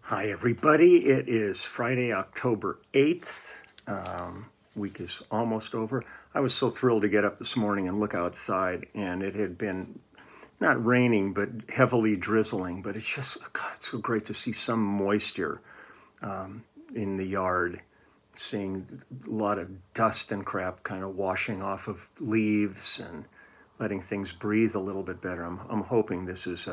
Hi, everybody. It is Friday, October 8th. Week is almost over. I was so thrilled to get up this morning and look outside, and it had been not raining, but heavily drizzling. But it's just, God, it's so great to see some moisture in the yard, seeing a lot of dust and crap kind of washing off of leaves and letting things breathe a little bit better. I'm hoping this is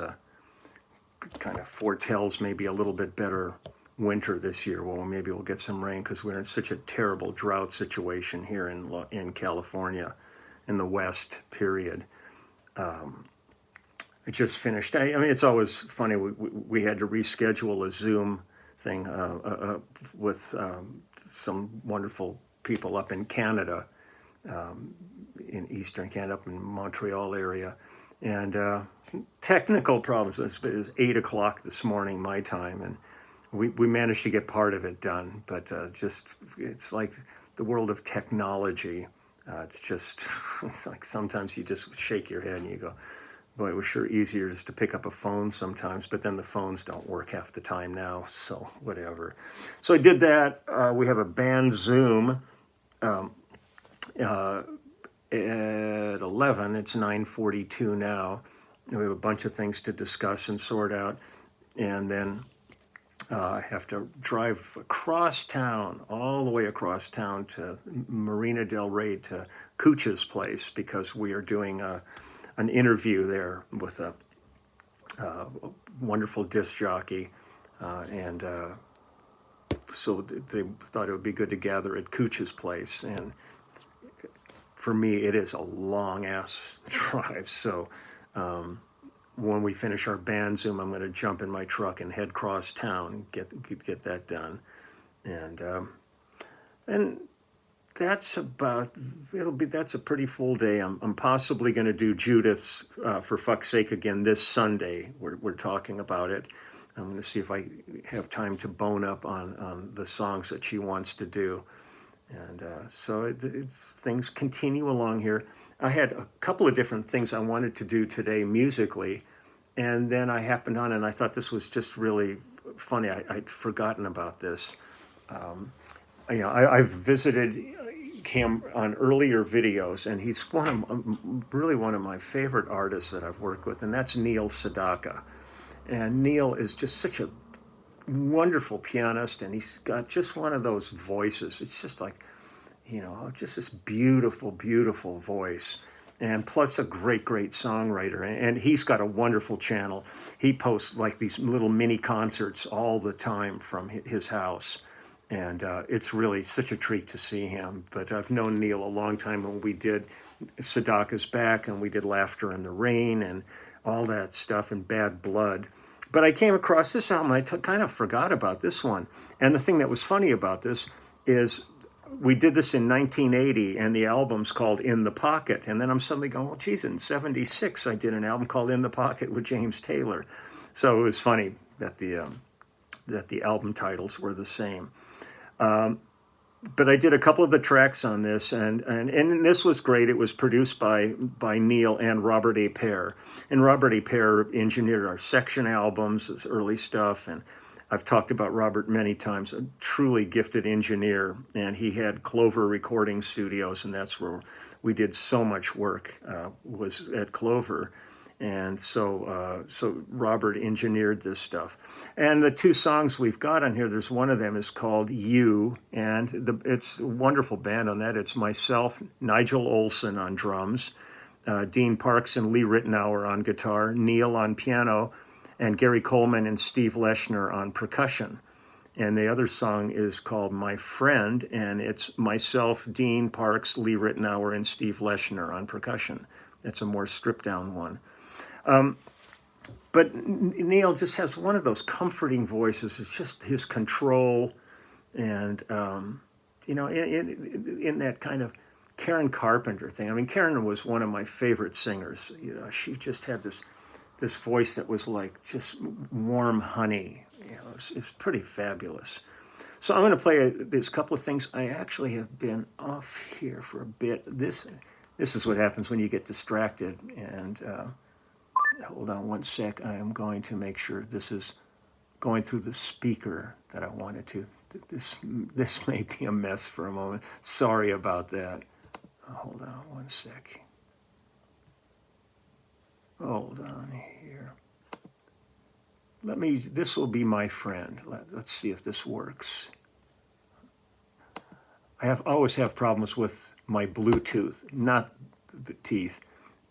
kind of foretells maybe a little bit better winter this year. Well, maybe we'll get some rain because we're in such a terrible drought situation here in California, in the West. Period. I just finished. I mean, it's always funny. We had to reschedule a Zoom thing with some wonderful people up in Canada, in Eastern Canada, up in Montreal area, and technical problems. It was 8 o'clock this morning, my time, and we managed to get part of it done. But it's like the world of technology. It's like sometimes you just shake your head and you go, boy, it was sure easier just to pick up a phone sometimes, but then the phones don't work half the time now, so whatever. So I did that. We have a band Zoom at 11. It's 9:42 now. We have a bunch of things to discuss and sort out, and then I have to drive across town, all the way across town to Marina Del Rey, to Cooch's place, because we are doing an interview there with a wonderful disc jockey, and so they thought it would be good to gather at Cooch's place. And for me, it is a long-ass drive, so when we finish our band Zoom, I'm going to jump in my truck and head cross town and get that done, and that's a pretty full day. I'm possibly going to do Judith's For Fuck's Sake again this Sunday. We're talking about it. I'm going to see if I have time to bone up on the songs that she wants to do, and so things continue along here. I had a couple of different things I wanted to do today musically, and then I happened on, and I thought this was just really funny. I'd forgotten about this. I've visited him on earlier videos, and he's really one of my favorite artists that I've worked with, and that's Neil Sedaka. And Neil is just such a wonderful pianist, and he's got just one of those voices. It's just like, just this beautiful, beautiful voice, and plus a great, great songwriter. And he's got a wonderful channel. He posts like these little mini concerts all the time from his house, and it's really such a treat to see him. But I've known Neil a long time, when we did Sedaka's Back, and we did Laughter in the Rain, and all that stuff, and Bad Blood. But I came across this album. I kind of forgot about this one. And the thing that was funny about this is, we did this in 1980, and the album's called In the Pocket. And then I'm suddenly going, well, geez, in 76, I did an album called In the Pocket with James Taylor. So it was funny that the album titles were the same. But I did a couple of the tracks on this, and this was great. It was produced by Neil and Robert A. Pear. And Robert A. Pear engineered our Section albums, his early stuff, and I've talked about Robert many times, a truly gifted engineer, and he had Clover Recording Studios, and that's where we did so much work, was at Clover. And so Robert engineered this stuff. And the two songs we've got on here, there's one of them is called You, and it's a wonderful band on that. It's myself, Nigel Olsson on drums, Dean Parks and Lee Rittenauer on guitar, Neil on piano, and Gary Coleman and Steve Leschner on percussion. And the other song is called My Friend, and it's myself, Dean Parks, Lee Rittenauer, and Steve Leschner on percussion. It's a more stripped-down one. But Neil just has one of those comforting voices. It's just his control, and in that kind of Karen Carpenter thing. I mean, Karen was one of my favorite singers. She just had this voice that was like just warm honey. It's pretty fabulous. So I'm going to play this couple of things. I actually have been off here for a bit. This is what happens when you get distracted. And hold on one sec. I am going to make sure this is going through the speaker that I wanted to. This may be a mess for a moment. Sorry about that. Hold on one sec. Hold on here. This will be my friend. Let's see if this works. I always have problems with my Bluetooth, not the teeth,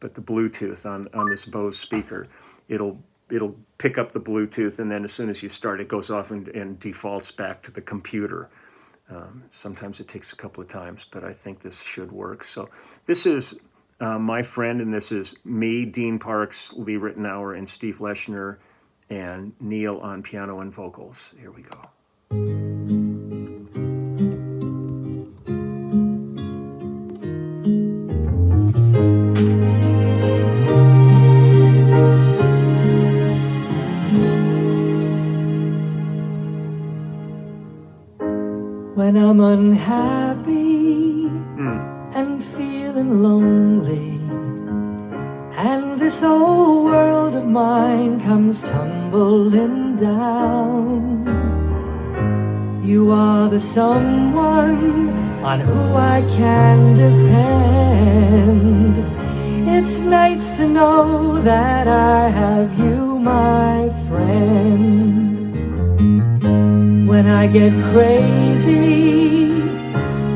but the Bluetooth on this Bose speaker. It'll pick up the Bluetooth, and then as soon as you start, it goes off and defaults back to the computer. Sometimes it takes a couple of times, but I think this should work. So this is my friend, and this is me, Dean Parks, Lee Rittenauer, and Steve Leschner, and Neil on piano and vocals. Here we go. When I'm unhappy and feeling lonely, and this old world of mine comes tumbling down, you are the someone on who I can depend. It's nice to know that I have you, my friend. When I get crazy,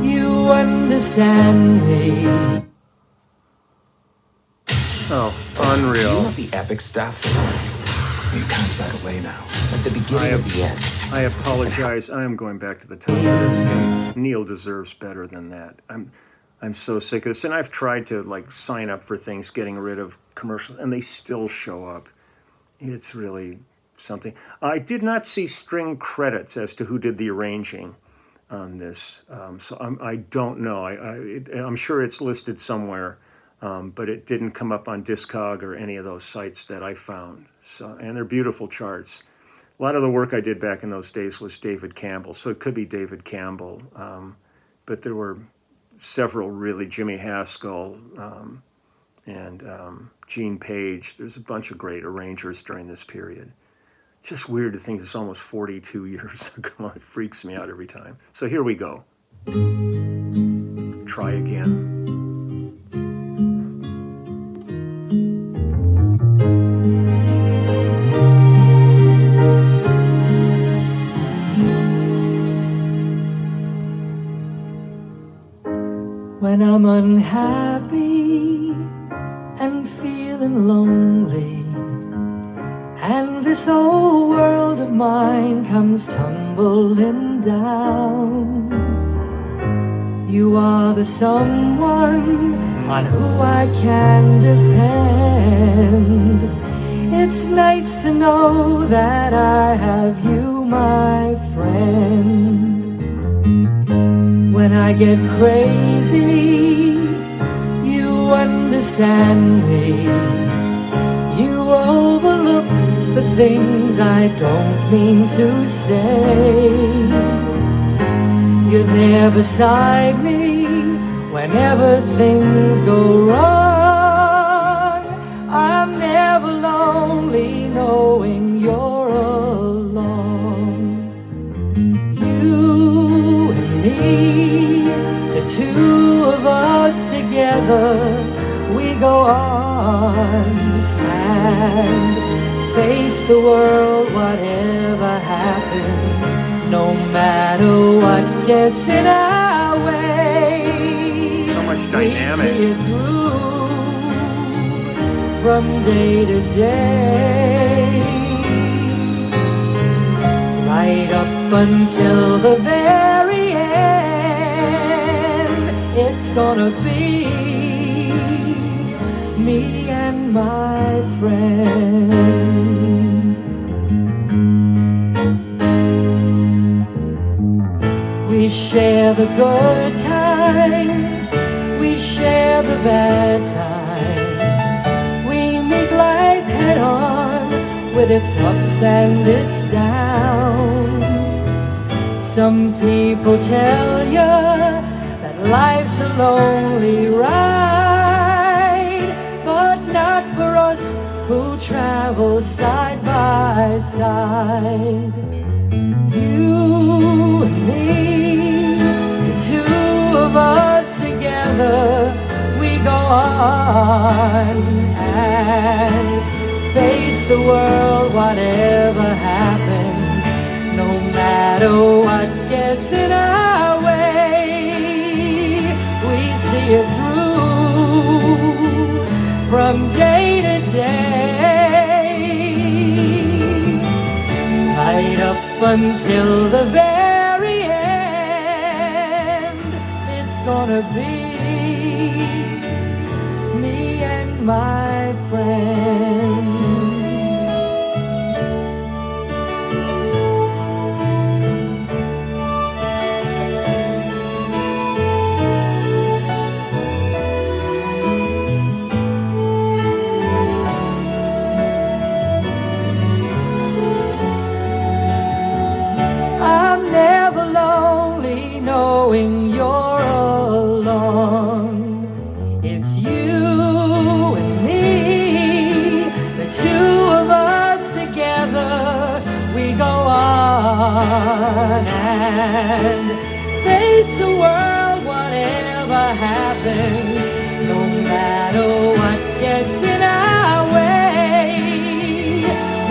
you understand me. Oh, unreal. You want the epic stuff? You can't right away now. At the beginning of the end. I apologize. I am going back to the top of this thing. Neil deserves better than that. I'm so sick of this. And I've tried to sign up for things, getting rid of commercials, and they still show up. It's really something. I did not see string credits as to who did the arranging on this, so I don't know. I'm sure it's listed somewhere, but it didn't come up on Discog or any of those sites that I found. So, and they're beautiful charts. A lot of the work I did back in those days was David Campbell, so it could be David Campbell, but there were several really, Jimmy Haskell and Gene Page. There's a bunch of great arrangers during this period. It's just weird to think it's almost 42 years ago. It freaks me out every time. So here we go. Try again. When I'm unhappy and feeling lonely, and this old world of mine comes tumbling down, you are the someone on who I can depend. It's nice to know that I have you, my friend. When I get crazy, you understand me. You overlook the things I don't mean to say. You're there beside me whenever things go wrong. I'm never lonely knowing you're along. You and me, the two of us together, we go on and face the world, whatever happens, no matter what gets in our way. So much dynamic. We see it through from day to day, right up until the very end. It's gonna be me and my friend. We share the good times, we share the bad times. We meet life head on with its ups and its downs. Some people tell you that life's a lonely ride, but not for us. who travel side by side. You and me, the two of us together, we go on and face the world, whatever happens, no matter what gets in our way. We see it through from day to day, right up until the very end. It's gonna be me and my friend. I'm never lonely knowing you're along. It's you and me, the two of us together. We go on and face the world, whatever happens, no matter what gets in our way.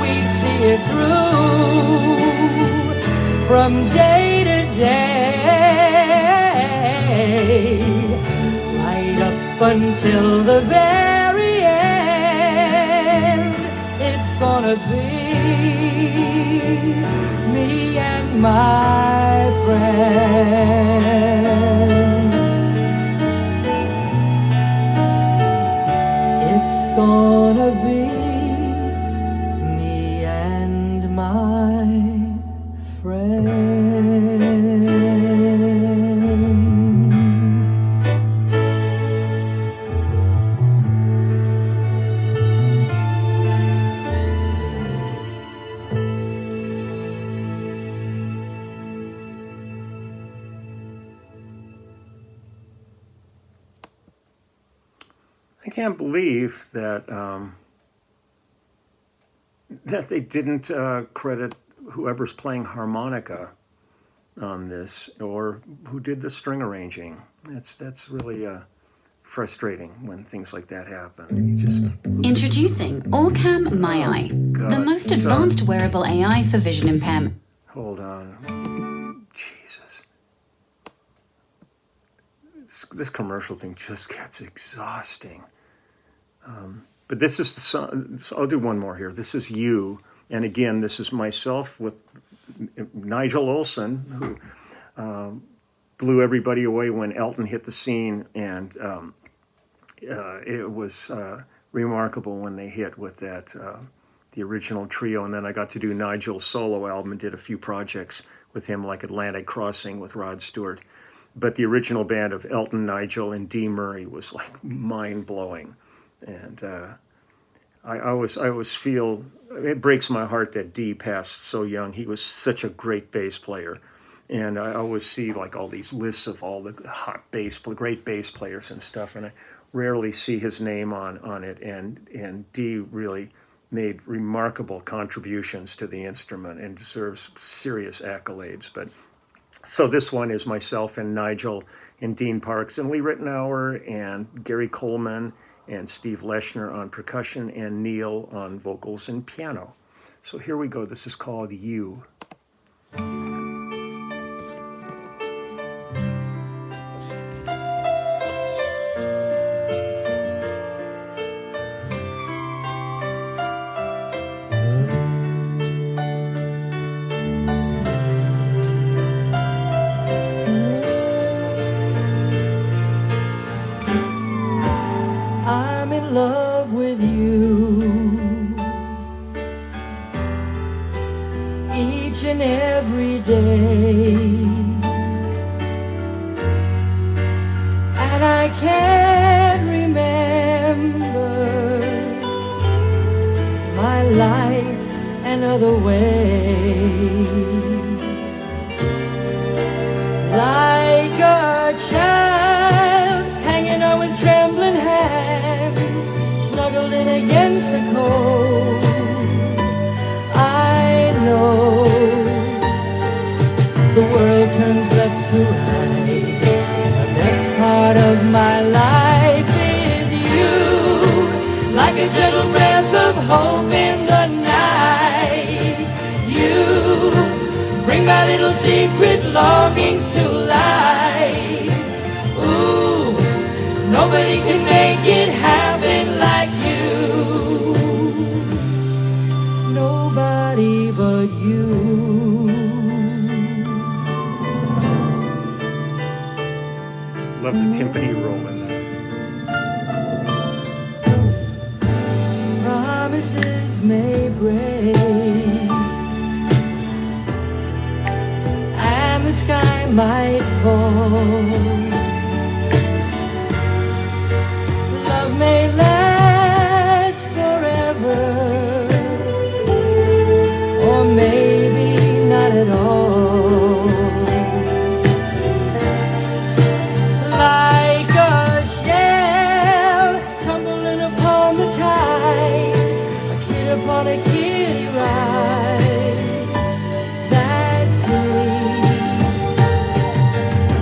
We see it through from day to day, right up until the very end. It's gonna be me and my friend. It's gonna be me and my friend. I can't believe that that they didn't credit whoever's playing harmonica on this, or who did the string arranging. That's really frustrating when things like that happen. You just Introducing Allcam MyEye, the God, most so- advanced wearable AI for vision impairment. hold on. Jesus, this commercial thing just gets exhausting. But this is the song. So I'll do one more here. This is You, and again, this is myself with Nigel Olsson, who blew everybody away when Elton hit the scene, and it was remarkable when they hit with that the original trio. And then I got to do Nigel's solo album and did a few projects with him, like Atlantic Crossing with Rod Stewart. But the original band of Elton, Nigel, and Dee Murray was like mind blowing. And I always feel, it breaks my heart that Dee passed so young. He was such a great bass player. And I always see like all these lists of all the great bass players and stuff, and I rarely see his name on it. And Dee really made remarkable contributions to the instrument and deserves serious accolades. But so this one is myself and Nigel and Dean Parks and Lee Ritenour and Gary Coleman and Steve Leschner on percussion, and Neil on vocals and piano. So here we go. This is called You. I'm in love with you. Each and every day, and I can't remember my life another way. Like a child hanging out with trembling hands, snuggled in against the cold. secret longings to life. Ooh, nobody can make it happen like you. Nobody but you. Love the timpani roll in there. Promises may break, and the sky might fall. Love may last forever, or maybe not at all. Like a shell tumbling upon the tide, a kid upon a kiddie ride. That's me,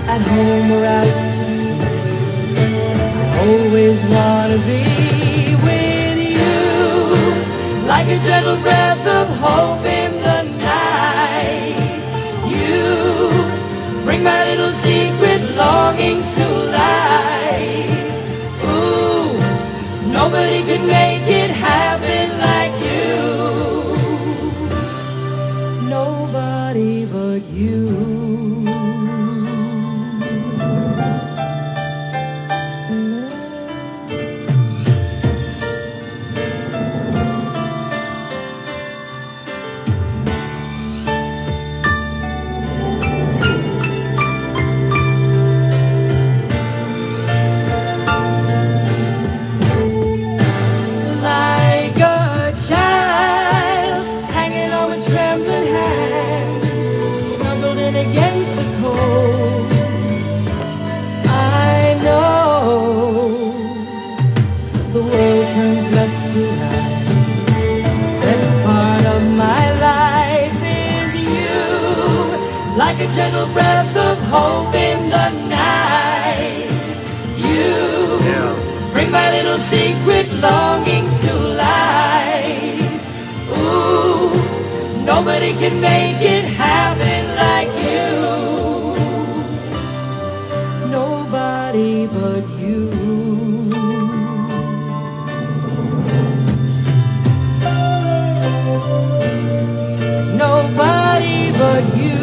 at home or out to sea. I always wanna be with you, like a gentle breath of hope in the night. You bring my little secret longings to life. Ooh, nobody can make it happen like you. Nobody but you. Like a child hanging on with trembling hands, snuggled in against the cold. I know the world turns left to right. Best part of my life is you, like a gentle breath of hope in the night. You bring my little secret longings to life. Ooh, nobody can make it happen like you. Nobody but you. Nobody but you.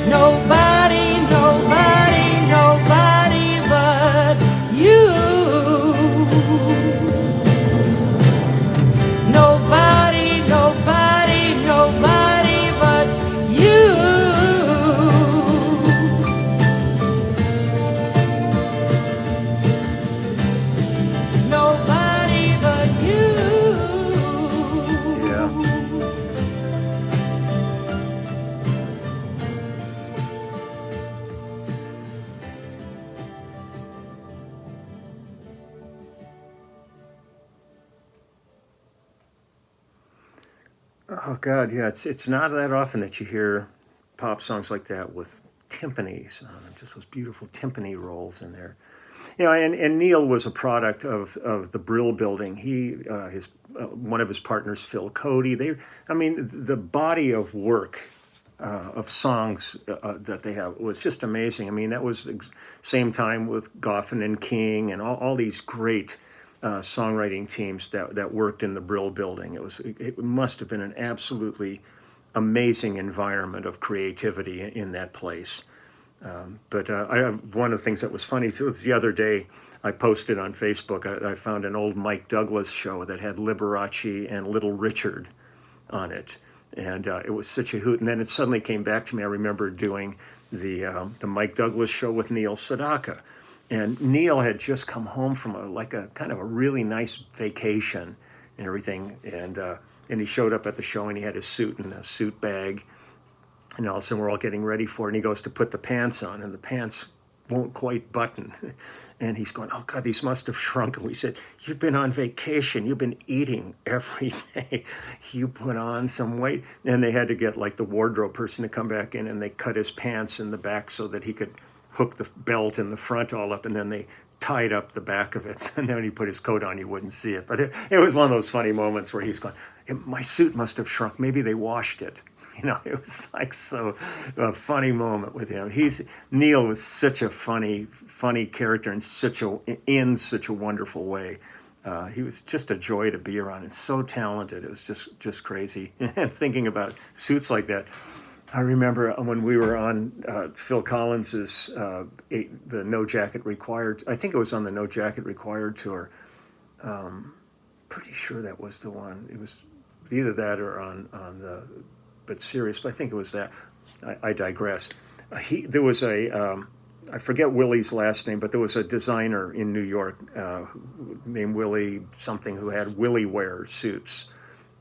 Nobody, nobody, nobody but you. Nobody, nobody, nobody but you. Nobody but you. Yeah. Oh God, yeah. It's not that often that you hear pop songs like that with timpanis, just those beautiful timpani rolls in there. You know, and Neil was a product of the Brill Building. He, his one of his partners, Phil Cody. I mean, the body of work of songs that they have was just amazing. I mean, that was the same time with Goffin and King and all these great songwriting teams that worked in the Brill Building. It must have been an absolutely amazing environment of creativity in that place. But one of the things that was funny too was the other day I posted on Facebook, I found an old Mike Douglas show that had Liberace and Little Richard on it. And it was such a hoot. And then it suddenly came back to me. I remember doing the Mike Douglas show with Neil Sedaka. And Neil had just come home from a kind of a really nice vacation and everything. And he showed up at the show and he had his suit and a suit bag. And all of a sudden we're all getting ready for it. And he goes to put the pants on and the pants won't quite button. And he's going, oh God, these must have shrunk. And we said, you've been on vacation. You've been eating every day. You put on some weight. And they had to get like the wardrobe person to come back in and they cut his pants in the back so that he could hook the belt in the front all up. And then they tied up the back of it. And then when he put his coat on, you wouldn't see it. But it was one of those funny moments where he's going, my suit must have shrunk. Maybe they washed it. It was like so a funny moment with him. Neil was such a funny character in such a wonderful way. He was just a joy to be around and so talented. It was just crazy. And thinking about suits like that, I remember when we were on Phil Collins's the No Jacket Required. I think it was on the No Jacket Required tour. Pretty sure that was the one. It was either that or on the. But serious, but I think it was that. I digress. There was I forget Willie's last name, but there was a designer in New York named Willie something who had Willie wear suits.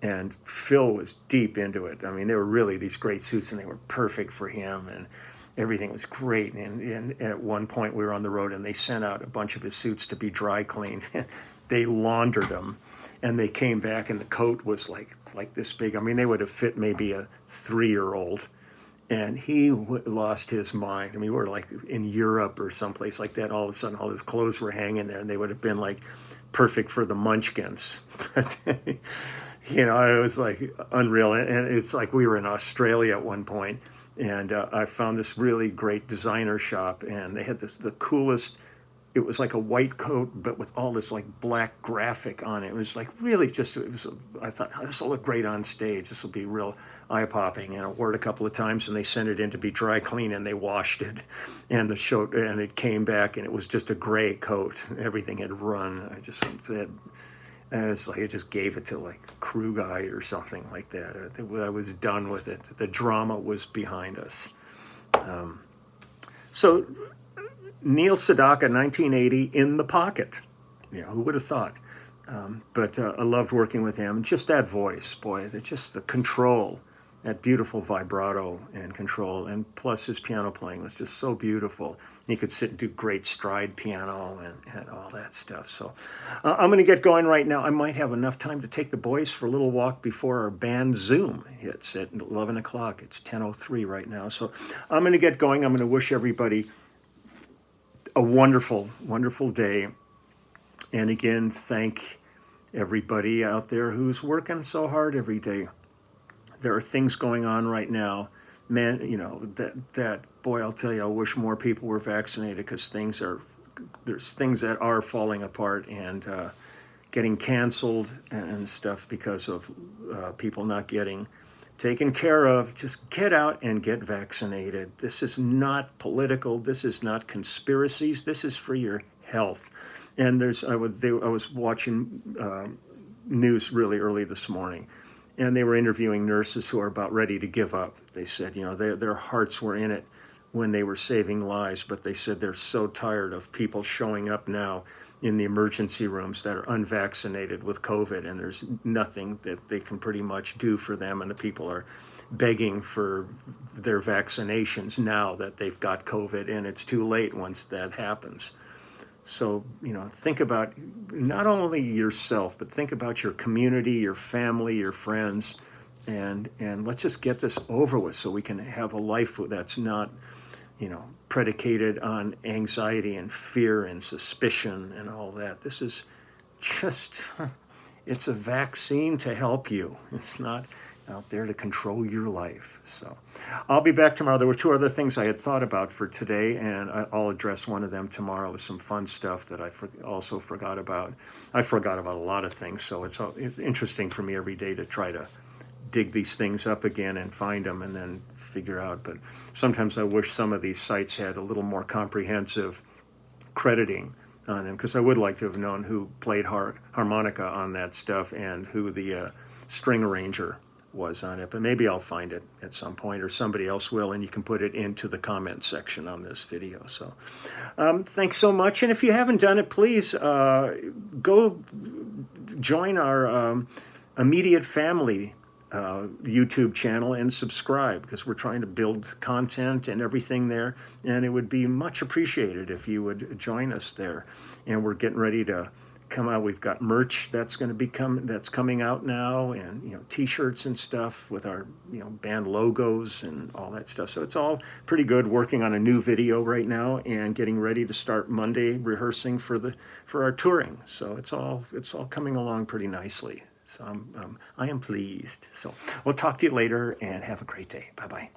And Phil was deep into it. I mean, they were really these great suits, and they were perfect for him, and everything was great. And at one point we were on the road, and they sent out a bunch of his suits to be dry cleaned. They laundered them. And they came back, and the coat was like this big. I mean, they would have fit maybe a 3-year-old. And he lost his mind. I mean, we were like in Europe or someplace like that. All of a sudden, all his clothes were hanging there, and they would have been like perfect for the Munchkins. But, it was like unreal. And it's like we were in Australia at one point, and I found this really great designer shop, and they had the coolest. It was like a white coat, but with all this like black graphic on it. It was like really I thought, oh, this will look great on stage. This will be real eye-popping. And I wore it a couple of times, and they sent it in to be dry clean, and they washed it. And it came back, and it was just a gray coat. Everything had run. It's like I just gave it to like a crew guy or something like that. I was done with it. The drama was behind us. So Neil Sedaka, 1980, in the pocket. Who would have thought? But I loved working with him. Just that voice, boy, just the control, that beautiful vibrato and control, and plus his piano playing was just so beautiful. He could sit and do great stride piano and all that stuff. So I'm going to get going right now. I might have enough time to take the boys for a little walk before our band Zoom hits at 11 o'clock. It's 10:03 right now. So I'm going to get going. I'm going to wish everybody a wonderful, wonderful day. And again, thank everybody out there who's working so hard every day. There are things going on right now. Man, that boy, I'll tell you, I wish more people were vaccinated, because there's things that are falling apart and getting canceled and stuff because of people not getting taken care of. Just get out and get vaccinated. This is not political. This is not conspiracies. This is for your health. And I was watching news really early this morning, and they were interviewing nurses who are about ready to give up. They said, their hearts were in it when they were saving lives, but they said they're so tired of people showing up now in the emergency rooms that are unvaccinated with COVID, and there's nothing that they can pretty much do for them, and the people are begging for their vaccinations now that they've got COVID, and it's too late once that happens. So, think about not only yourself, but think about your community, your family, your friends, and let's just get this over with so we can have a life that's not, predicated on anxiety and fear and suspicion and all that. This is just, it's a vaccine to help you. It's not out there to control your life. So I'll be back tomorrow. There were 2 other things I had thought about for today, and I'll address one of them tomorrow with some fun stuff that I also forgot about. I forgot about a lot of things, so it's interesting for me every day to try to dig these things up again and find them and then figure out. But sometimes I wish some of these sites had a little more comprehensive crediting on them, because I would like to have known who played harmonica on that stuff and who the string arranger was on it. But maybe I'll find it at some point, or somebody else will, and you can put it into the comment section on this video. So thanks so much. And if you haven't done it, please go join our immediate family YouTube channel and subscribe, because we're trying to build content and everything there, and it would be much appreciated if you would join us there. And we're getting ready to come out. We've got merch that's coming out now, and t-shirts and stuff with our band logos and all that stuff. So it's all pretty good. Working on a new video right now and getting ready to start Monday rehearsing for our touring. So it's all coming along pretty nicely. So I am pleased. So we'll talk to you later and have a great day. Bye-bye.